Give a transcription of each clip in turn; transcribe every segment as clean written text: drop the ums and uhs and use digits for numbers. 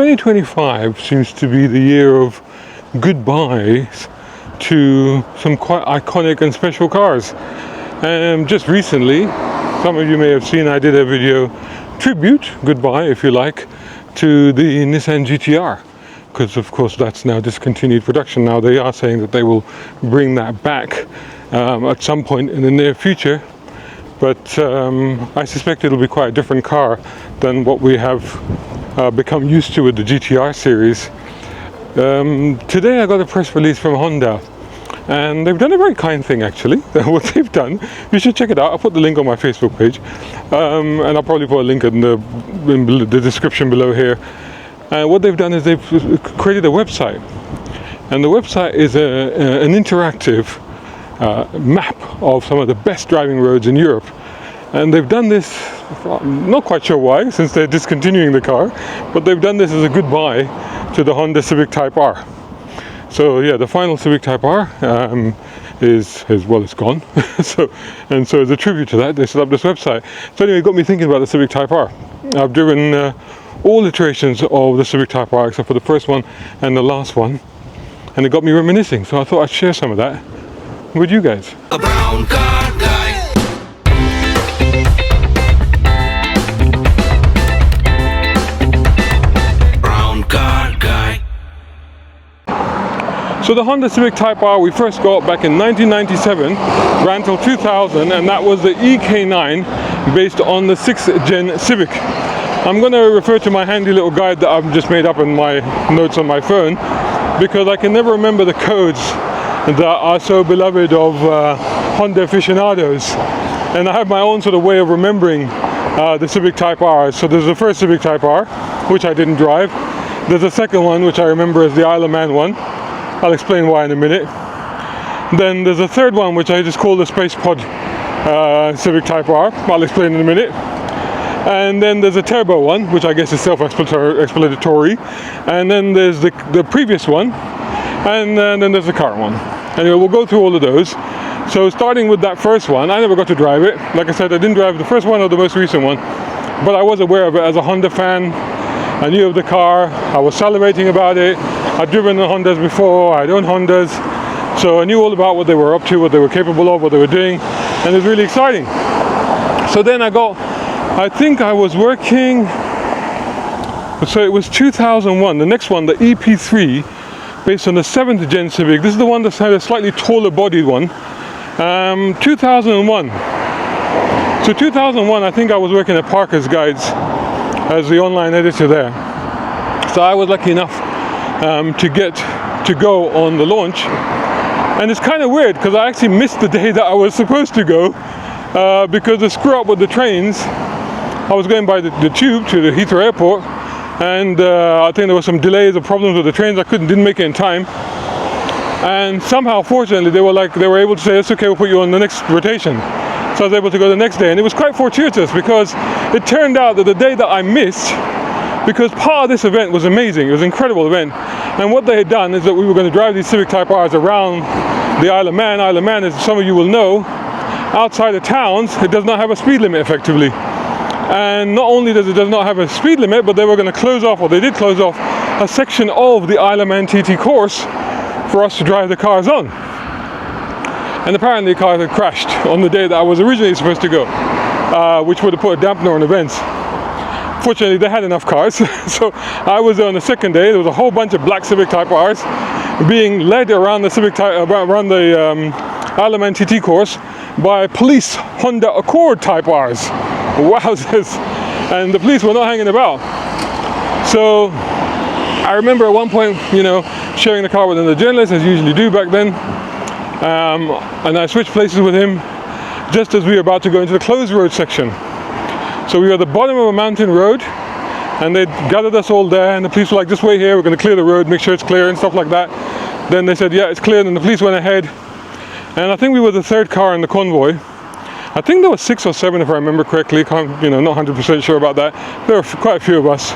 2025 seems to be the year of goodbyes to some quite iconic and special cars. Just recently, some of you may have seen, I did a video tribute, goodbye if you like, to the Nissan GT-R, because of course that's now discontinued production. Now they are saying that they will bring that back at some point in the near future, but I suspect it'll be quite a different car than what we have become used to with the GT-R series. Today I got a press release from Honda, and they've done a very kind thing actually. What they've done, you should check it out. I'll put the link on my Facebook page, and I'll probably put a link in the description below here. What they've done is they've created a website, and the website is an interactive map of some of the best driving roads in Europe. And they've done this, I'm not quite sure why, since they're discontinuing the car, but they've done this as a goodbye to the Honda Civic Type R. So yeah, the final Civic Type R is it's gone. so as a tribute to that, they set up this website. So anyway, it got me thinking about the Civic Type R. I've driven all iterations of the Civic Type R except for the first one and the last one, and it got me reminiscing. So I thought I'd share some of that with you guys. A brown car guy. So the Honda Civic Type R we first got back in 1997, ran till 2000, and that was the EK9 based on the 6th Gen Civic. I'm going to refer to my handy little guide that I've just made up in my notes on my phone, because I can never remember the codes that are so beloved of Honda aficionados, and I have my own sort of way of remembering the Civic Type R. So there's the first Civic Type R, which I didn't drive. There's a second one, which I remember as the Isle of Man one. I'll explain why in a minute. Then there's a third one, which I just call the Space Pod Civic Type R. I'll explain in a minute. And then there's a turbo one, which I guess is self-explanatory. And then there's the previous one. And then there's the current one. Anyway, we'll go through all of those. So starting with that first one, I never got to drive it. Like I said, I didn't drive the first one or the most recent one, but I was aware of it as a Honda fan. I knew of the car. I was salivating about it. I'd driven the Hondas before. I'd owned Hondas. So I knew all about what they were up to, what they were capable of, what they were doing. And it was really exciting. So then I think I was working, so it was 2001. The next one, the EP3, based on the 7th Gen Civic. This is the one that had a slightly taller bodied one. 2001. So 2001, I think I was working at Parker's Guides as the online editor there. So I was lucky enough to get to go on the launch. And it's kind of weird because I actually missed the day that I was supposed to go because the screw up with the trains. I was going by the tube to the Heathrow Airport, and I think there were some delays or problems with the trains. I didn't make it in time. And somehow, fortunately, they were able to say, it's okay, we'll put you on the next rotation. So I was able to go the next day, and it was quite fortuitous because it turned out that the day that I missed, because part of this event was amazing, it was an incredible event, and what they had done is that we were going to drive these Civic Type R's around the Isle of Man. Isle of Man, as some of you will know, outside of towns, it does not have a speed limit effectively. And not only does it not have a speed limit, but they were going to close off, or they did close off, a section of the Isle of Man TT course for us to drive the cars on. And apparently the car had crashed on the day that I was originally supposed to go, which would have put a dampener on events. Fortunately, they had enough cars, so I was there on the second day. There was a whole bunch of black Civic Type R's being led around the Isle of Man TT course by police Honda Accord Type R's. Wowzers! And the police were not hanging about. So I remember at one point, sharing the car with another journalist, as you usually do back then. And I switched places with him just as we were about to go into the closed road section. So we were at the bottom of a mountain road, and they gathered us all there, and the police were like, just wait here, we're going to clear the road, make sure it's clear and stuff like that. Then they said, yeah, it's clear, and the police went ahead. And I think we were the third car in the convoy. I think there were 6 or 7 if I remember correctly, not 100% sure about that. There were quite a few of us.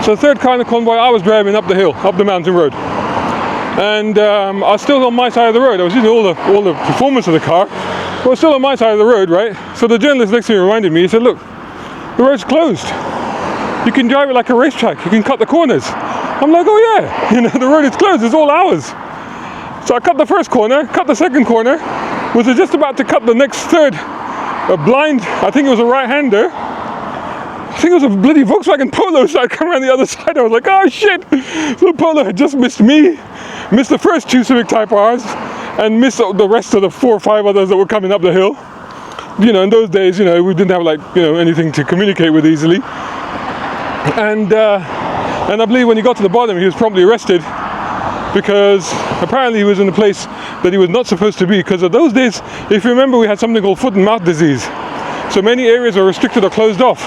So the third car in the convoy, I was driving up the hill, up the mountain road. And I was still on my side of the road. I was using all the performance of the car, but I was still on my side of the road, right? So the journalist next to me reminded me, he said, look, the road's closed. you can drive it like a racetrack. You can cut the corners. I'm like, oh yeah, you know, the road is closed. It's all ours. So I cut the first corner, cut the second corner. Was just about to cut the next third. A blind, I think it was a right-hander. I think it was a bloody Volkswagen Polo, so I come around the other side. I was like, oh shit! So the Polo had just missed me, missed the first 2 Civic Type Rs, and missed the rest of the 4 or 5 others that were coming up the hill. You know, in those days, you know, we didn't have like, you know, anything to communicate with easily. And I believe when he got to the bottom, he was promptly arrested because apparently he was in a place that he was not supposed to be. Because of those days, if you remember, we had something called foot and mouth disease. So many areas were restricted or closed off.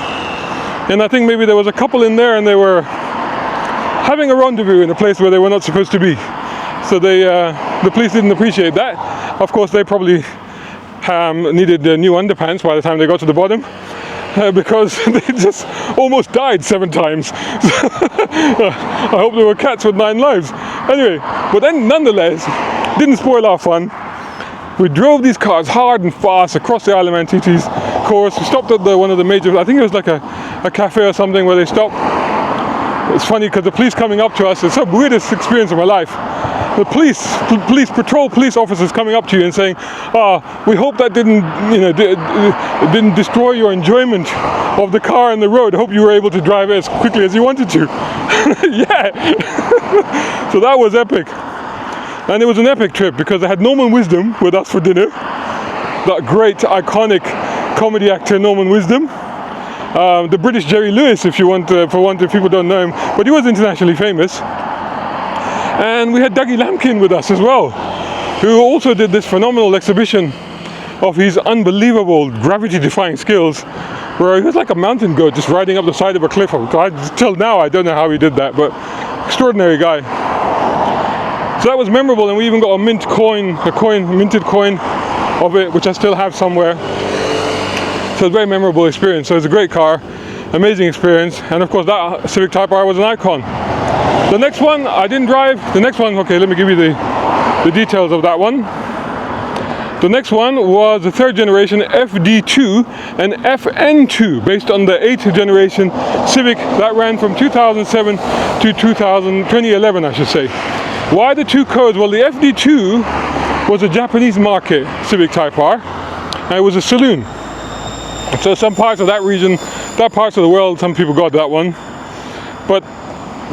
And I think maybe there was a couple in there and they were having a rendezvous in a place where they were not supposed to be. So the police didn't appreciate that. Of course, they probably needed new underpants by the time they got to the bottom. Because they just almost died 7 times. I hope there were cats with 9 lives. Anyway, but then nonetheless, didn't spoil our fun. We drove these cars hard and fast across the Isle of Man TT's course. We stopped at one of the major, I think it was like a cafe or something where they stopped. It's funny because the police coming up to us, it's the weirdest experience of my life. The police officers coming up to you and saying, we hope that didn't, you know, didn't destroy your enjoyment of the car and the road. Hope you were able to drive it as quickly as you wanted to. Yeah. So that was epic. And it was an epic trip because I had Norman Wisdom with us for dinner. That great, iconic comedy actor, Norman Wisdom. The British Jerry Lewis, if you want, if people don't know him, but he was internationally famous. And we had Dougie Lampkin with us as well, who also did this phenomenal exhibition of his unbelievable gravity-defying skills, where he was like a mountain goat just riding up the side of a cliff. Till now, I don't know how he did that, but extraordinary guy. So that was memorable, and we even got a minted coin of it, which I still have somewhere. So it's a very memorable experience. So it's a great car, amazing experience, and of course that Civic Type R was an icon. The next one I didn't drive. The next one, okay, let me give you the details of that one. The next one was the 3rd generation FD2 and FN2, based on the 8th generation Civic that ran from 2007 to 2011, I should say. Why the 2 codes? Well, the FD2 was a Japanese market Civic Type R, and it was a saloon. So some parts of that region, that parts of the world, some people got that one. But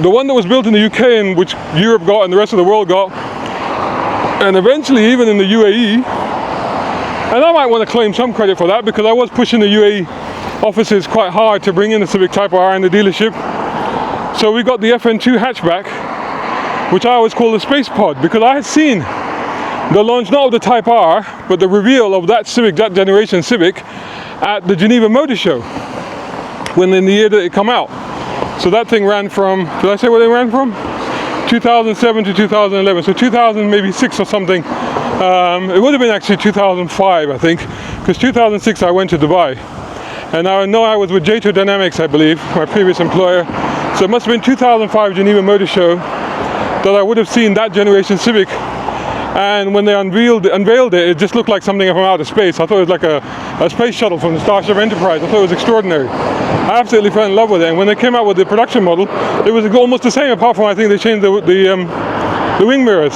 the one that was built in the UK and which Europe got and the rest of the world got, and eventually even in the UAE, and I might want to claim some credit for that because I was pushing the UAE offices quite hard to bring in the Civic Type R in the dealership. So we got the FN2 hatchback, which I always call the space pod, because I had seen the launch not of the Type R, but the reveal of that Civic, that generation Civic, at the Geneva Motor Show, when in the year that it come out. So that thing ran from, did I say where they ran from? 2007 to 2011, so 2000 maybe 6 or something. It would have been actually 2005, I think, because 2006 I went to Dubai. And I know I was with J2 Dynamics, I believe, my previous employer. So it must have been 2005 Geneva Motor Show that I would have seen that generation Civic. And when they unveiled it, it just looked like something from outer space. I thought it was like a space shuttle from the Starship Enterprise. I thought it was extraordinary. I absolutely fell in love with it. And when they came out with the production model, it was almost the same, apart from I think they changed the wing mirrors.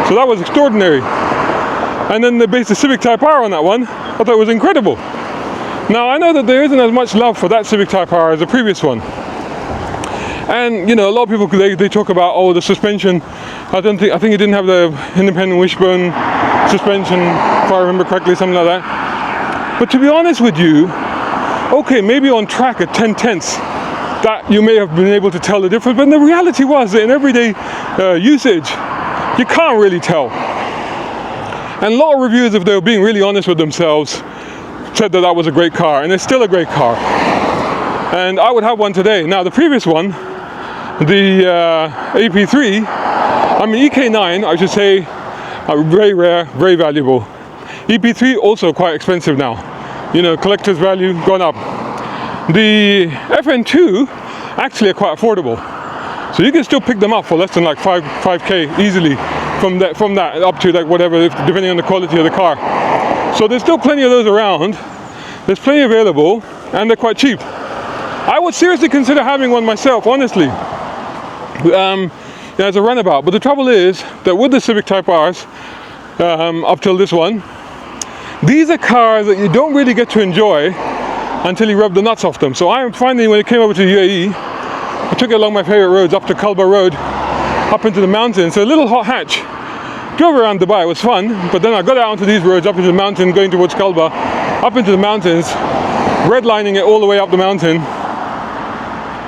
So that was extraordinary. And then they based the Civic Type R on that one. I thought it was incredible. Now I know that there isn't as much love for that Civic Type R as the previous one. And you know, a lot of people they talk about, oh, the suspension. I think it didn't have the independent wishbone suspension, if I remember correctly, something like that. But to be honest with you, okay, maybe on track at 10/10ths, that you may have been able to tell the difference. But the reality was that in everyday usage, you can't really tell. And a lot of reviewers, if they were being really honest with themselves, said that was a great car, and it's still a great car. And I would have one today. Now the previous one, the AP3, I mean EK9, I should say, are very rare, very valuable. EP3 also quite expensive now. You know, collector's value gone up. The FN2 actually are quite affordable. So you can still pick them up for less than like 5k easily from that up to like whatever, depending on the quality of the car. So there's still plenty of those around. There's plenty available, and they're quite cheap. I would seriously consider having one myself, honestly, as a runabout. But the trouble is that with the Civic Type Rs, up till this one, these are cars that you don't really get to enjoy until you rub the nuts off them. So I'm finding when it came over to UAE, I took it along my favorite roads, up to Kalba Road, up into the mountains. So a little hot hatch. Drove around Dubai, it was fun, but then I got out onto these roads, up into the mountain, going towards Kalba, up into the mountains, redlining it all the way up the mountain.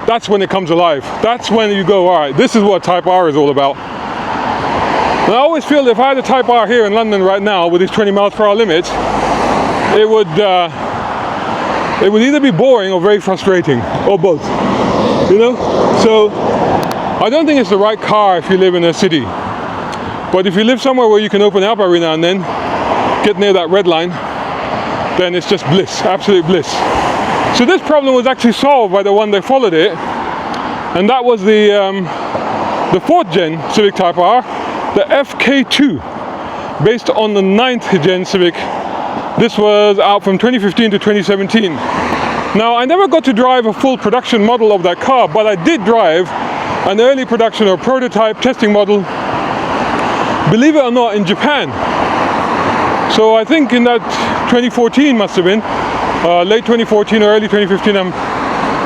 That's when it comes alive. That's when you go, all right, this is what Type R is all about. And I always feel that if I had a Type R here in London right now with these 20 miles per hour limits, it would either be boring or very frustrating, or both, you know? So I don't think it's the right car if you live in a city. But if you live somewhere where you can open it up every now and then, get near that red line, then it's just bliss, absolute bliss. So this problem was actually solved by the one that followed it, and that was the 4th gen Civic Type R, the FK2, based on the 9th gen Civic. This was out from 2015 to 2017. Now, I never got to drive a full production model of that car, but I did drive an early production or prototype testing model, believe it or not, in Japan. So I think in that 2014 must have been, late 2014 or early 2015, I'm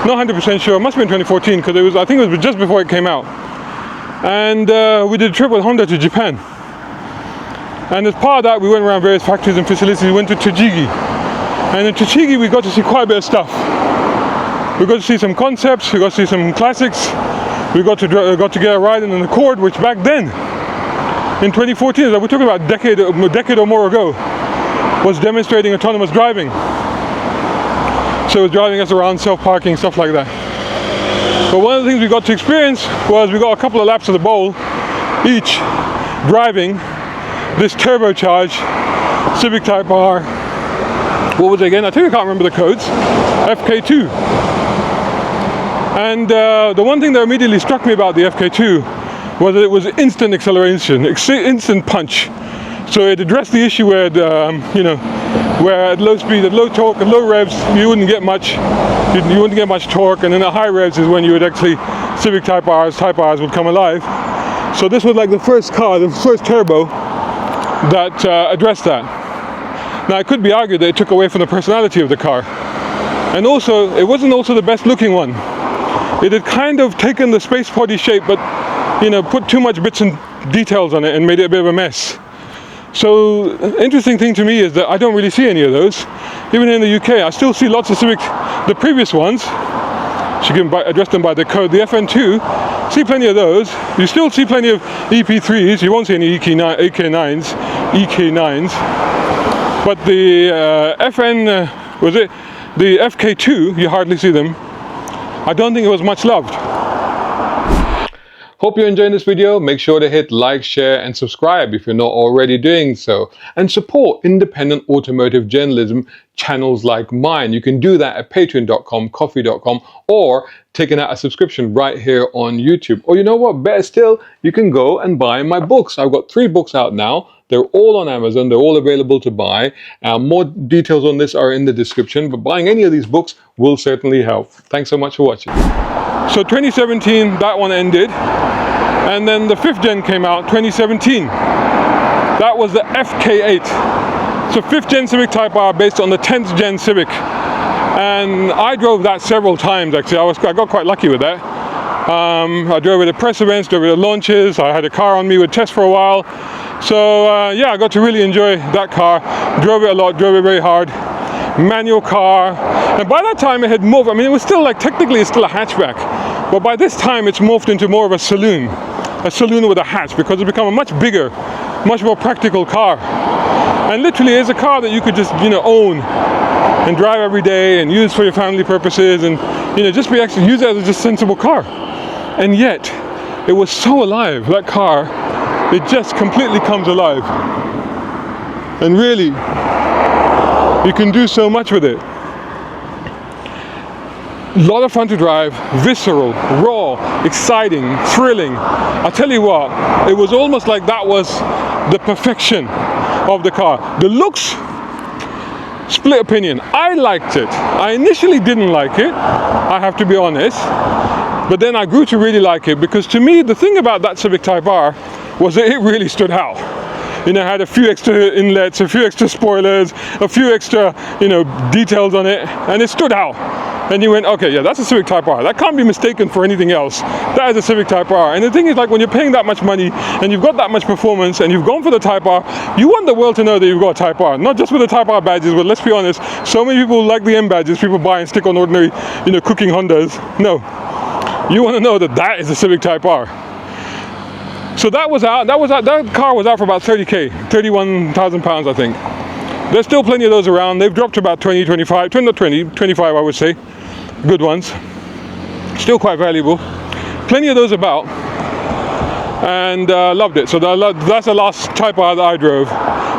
not 100% sure, it must have been 2014, because I think it was just before it came out. And we did a trip with Honda to Japan. And as part of that, we went around various factories and facilities. We went to Tochigi. And in Tochigi, we got to see quite a bit of stuff. We got to see some concepts, we got to see some classics. We got to get a ride in an Accord, which back then, in 2014, we're talking about a decade or more ago, was demonstrating autonomous driving. So it was driving us around, self-parking, stuff like that. But one of the things we got to experience was we got a couple of laps of the bowl each, driving this turbocharged Civic Type R. What was it again? I think I can't remember the codes. FK2. And the one thing that immediately struck me about the FK2 was that it was instant acceleration, instant punch. So it addressed the issue where, where at low speed, at low torque, at low revs, you wouldn't get much. You wouldn't get much torque, and then at high revs is when you would actually Civic Type Rs would come alive. So this was like the first car, the first turbo that addressed that. Now it could be argued that it took away from the personality of the car, and also it wasn't also the best looking one. It had kind of taken the space body shape, but put too much bits and details on it and made it a bit of a mess. So interesting thing to me is that I don't really see any of those. Even in the UK, I still see lots of Civic, the previous ones. You can address them by the code, the FN2. See plenty of those. You still see plenty of EP3s. You won't see any EK9s. But the the FK2, you hardly see them. I don't think it was much loved. Hope you're enjoying this video. Make sure to hit like, share and subscribe if you're not already doing so. And support independent automotive journalism channels like mine. You can do that at patreon.com, coffee.com, or taking out a subscription right here on YouTube. Or you know what, better still, you can go and buy my books. I've got 3 books out now. They're all on Amazon. They're all available to buy. More details on this are in the description, but buying any of these books will certainly help. Thanks so much for watching. So 2017, that one ended. And then the 5th gen came out, 2017. That was the FK8. So 5th gen Civic Type R based on the 10th gen Civic. And I drove that several times actually. I got quite lucky with that. I drove it at press events, drove it at launches. I had a car on me with tests for a while. So yeah, I got to really enjoy that car. Drove it a lot, drove it very hard. Manual car. And by that time it had morphed. I mean, it was still like, technically it's still a hatchback. But by this time it's morphed into more of a saloon with a hatch, because it's become a much bigger, much more practical car. And literally it's a car that you could just, own and drive every day and use for your family purposes, and just be actually use it as a just sensible car. And yet it was so alive, that car, it just completely comes alive. And really, you can do so much with it. A lot of fun to drive, visceral, raw, exciting, thrilling. I'll tell you what, it was almost like that was the perfection of the car. The looks, split opinion. I liked it. I initially didn't like it, I have to be honest, but then I grew to really like it, because to me the thing about that Civic Type R was that it really stood out. You know, had a few extra inlets, a few extra spoilers, a few extra, you know, details on it, and it stood out. And you went, okay, yeah, that's a Civic Type R. That can't be mistaken for anything else. That is a Civic Type R. And the thing is, like, when you're paying that much money and you've got that much performance and you've gone for the Type R, you want the world to know that you've got a Type R. Not just with the Type R badges, but let's be honest, so many people like the M badges people buy and stick on ordinary, you know, cooking Hondas. No, you want to know that that is a Civic Type R. So that was out. That car was out for about 30k, 31,000 pounds, I think. There's still plenty of those around. They've dropped to about 20, 25, 25, I would say. Good ones. Still quite valuable. Plenty of those about. And loved it. So that's the last Type R that I drove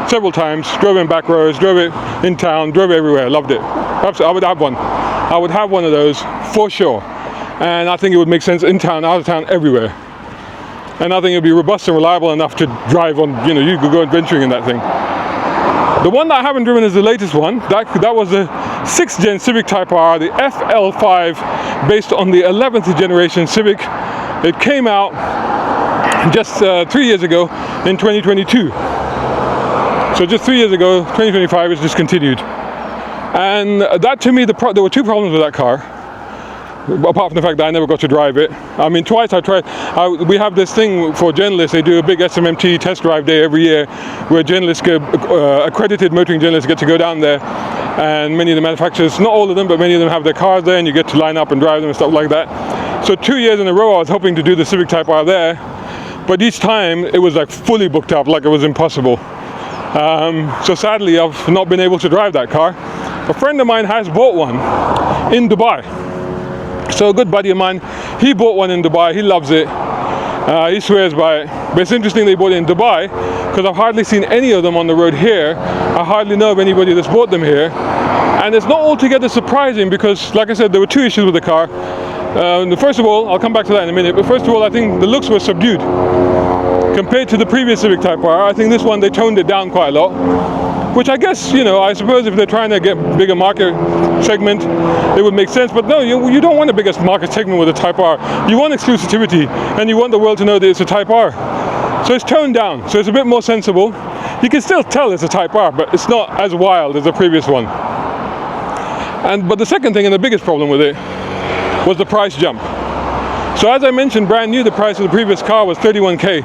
several times. Drove in back roads, drove it in town, drove it everywhere. Loved it. Absolutely. I would have one. I would have one of those for sure. And I think it would make sense in town, out of town, everywhere. And I think it would be robust and reliable enough to drive on, you know, you could go adventuring in that thing. The one that I haven't driven is the latest one. That was the 6th gen Civic Type R, the FL5, based on the 11th generation Civic. It came out just 3 years ago in 2022. So just 3 years ago, 2025 is discontinued. And that, to me, there were two problems with that car. Apart from the fact that I never got to drive it. I mean, twice I tried. We have this thing for journalists. They do a big SMMT test drive day every year, where journalists get, accredited motoring journalists get to go down there, and many of the manufacturers, not all of them, but many of them have their cars there, and you get to line up and drive them and stuff like that. So 2 years in a row I was hoping to do the Civic Type R there, but each time it was like fully booked up, like it was impossible. So sadly I've not been able to drive that car. A friend of mine has bought one in Dubai. So a good buddy of mine, he bought one in Dubai. He loves it. He swears by it. But it's interesting they bought it in Dubai, because I've hardly seen any of them on the road here. I hardly know of anybody that's bought them here. And it's not altogether surprising, because, like I said, there were two issues with the car. First of all, I'll come back to that in a minute, but first of all, I think the looks were subdued. Compared to the previous Civic Type R, I think this one, they toned it down quite a lot. Which I guess, you know, I suppose if they're trying to get bigger market segment, it would make sense. But no, you don't want the biggest market segment with a Type R. You want exclusivity, and you want the world to know that it's a Type R. So it's toned down, so it's a bit more sensible. You can still tell it's a Type R, but it's not as wild as the previous one. But the second thing, and the biggest problem with it, was the price jump. So as I mentioned, brand new, the price of the previous car was 31k.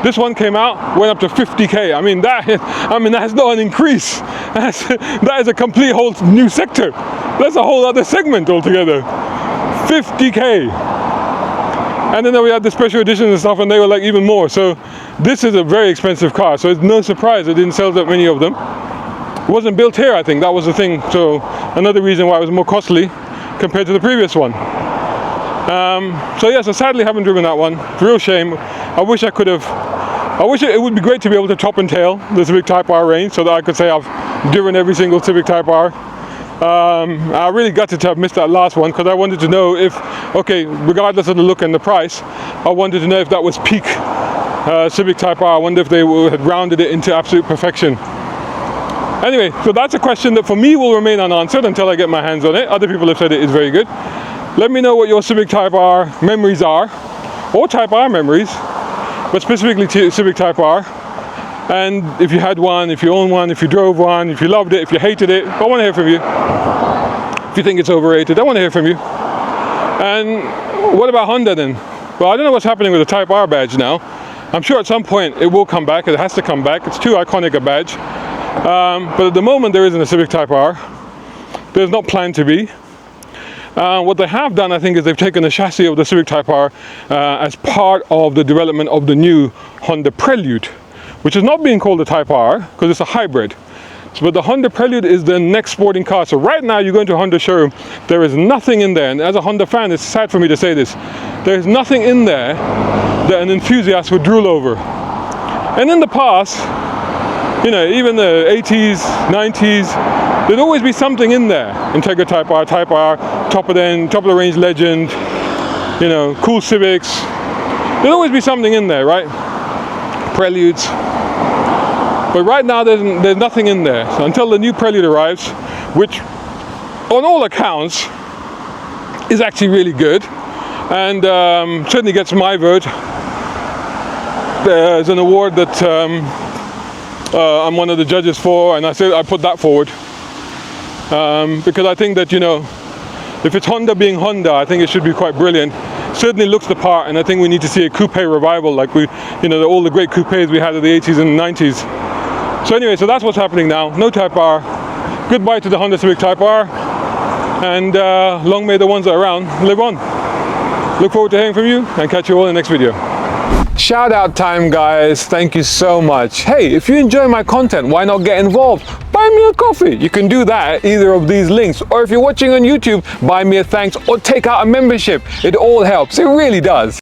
This one came out, went up to 50k. I mean, that's not an increase. That is a complete whole new sector. That's a whole other segment altogether. 50k. And then we had the special editions and stuff, and they were like even more. So this is a very expensive car. So it's no surprise it didn't sell that many of them. It wasn't built here, I think. That was the thing. So another reason why it was more costly compared to the previous one. So yes, I sadly haven't driven that one. It's a real shame. I wish I could have. I wish it would be great to be able to top and tail the Civic Type R range, so that I could say I've driven every single Civic Type R. I really gutted to have missed that last one, because I wanted to know if, okay, regardless of the look and the price, I wanted to know if that was peak Civic Type R. I wonder if they had rounded it into absolute perfection. Anyway, so that's a question that for me will remain unanswered until I get my hands on it. Other people have said it is very good. Let me know what your Civic Type R memories are, or Type R memories, but specifically Civic Type R. And if you had one, if you own one, if you drove one, if you loved it, if you hated it, I want to hear from you. If you think it's overrated, I want to hear from you. And what about Honda then? Well, I don't know what's happening with the Type R badge now. I'm sure at some point it will come back. It has to come back. It's too iconic a badge. But at the moment there isn't a Civic Type R. There's not planned to be. What they have done, I think, is they've taken the chassis of the Civic Type R as part of the development of the new Honda Prelude, which is not being called the Type R because it's a hybrid. But the Honda Prelude is the next sporting car. So right now you go into a Honda showroom, there is nothing in there, and as a Honda fan it's sad for me to say this, there is nothing in there that an enthusiast would drool over. And in the past, you know, even the 80s, 90s, there'd always be something in there. Integra Type R, top of the range Legend, you know, cool Civics. There'd always be something in there, right? Preludes. But right now there's nothing in there. So until the new Prelude arrives, which on all accounts is actually really good, and certainly gets my vote. There's an award that I'm one of the judges for, and I put that forward because I think that, you know, if it's Honda being Honda, I think it should be quite brilliant. Certainly looks the part, and I think we need to see a coupe revival, like all the great coupes we had in the 80s and 90s. So anyway, so that's what's happening now. No Type R. Goodbye to the Honda Civic Type R, and long may the ones that are around live on. Look forward to hearing from you, and catch you all in the next video. Shout out time, guys. Thank you so much. Hey, if you enjoy my content, why not get involved? Buy me a coffee. You can do that at either of these links, or if you're watching on YouTube, buy me a thanks or take out a membership. It all helps. It really does.